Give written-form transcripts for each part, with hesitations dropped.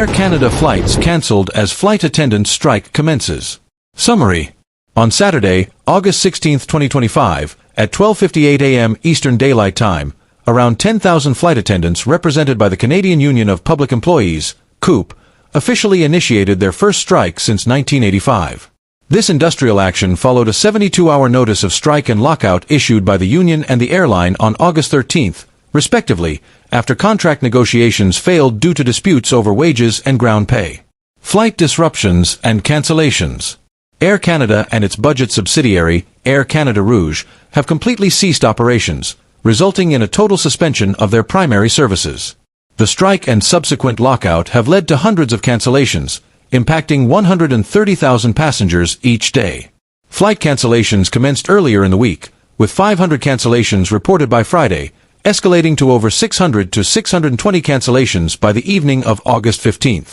Air Canada flights cancelled as flight attendants strike commences. Summary. On Saturday, August 16, 2025, at 12:58 a.m. Eastern Daylight Time, around 10,000 flight attendants represented by the Canadian Union of Public Employees, CUP, officially initiated their first strike since 1985. This industrial action followed a 72-hour notice of strike and lockout issued by the union and the airline on August 13, respectively, after contract negotiations failed due to disputes over wages and ground pay. Flight disruptions and cancellations. Air Canada and its budget subsidiary, Air Canada Rouge, have completely ceased operations, resulting in a total suspension of their primary services. The strike and subsequent lockout have led to hundreds of cancellations, impacting 130,000 passengers each day. Flight cancellations commenced earlier in the week, with 500 cancellations reported by Friday, escalating to over 600 to 620 cancellations by the evening of August 15.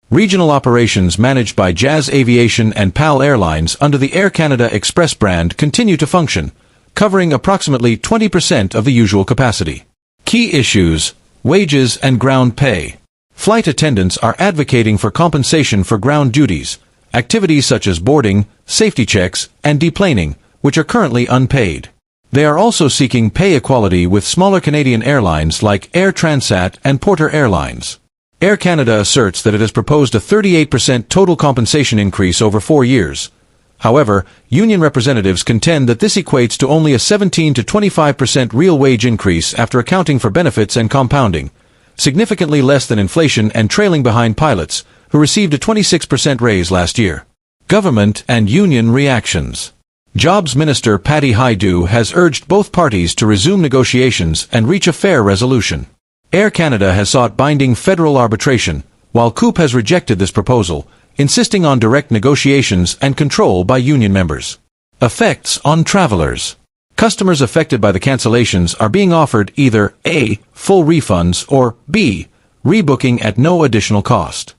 Regional operations managed by Jazz Aviation and PAL Airlines under the Air Canada Express brand continue to function, covering approximately 20% of the usual capacity. Key issues: wages and ground pay. Flight attendants are advocating for compensation for ground duties, activities such as boarding, safety checks, and deplaning, which are currently unpaid. They are also seeking pay equality with smaller Canadian airlines like Air Transat and Porter Airlines. Air Canada asserts that it has proposed a 38% total compensation increase over 4 years. However, union representatives contend that this equates to only a 17 to 25% real wage increase after accounting for benefits and compounding, significantly less than inflation and trailing behind pilots, who received a 26% raise last year. Government and union reactions. Jobs Minister Patty Hajdu has urged both parties to resume negotiations and reach a fair resolution. Air Canada has sought binding federal arbitration, while CUP has rejected this proposal, insisting on direct negotiations and control by union members. Effects on travelers. Customers affected by the cancellations are being offered either A. full refunds or B. rebooking at no additional cost.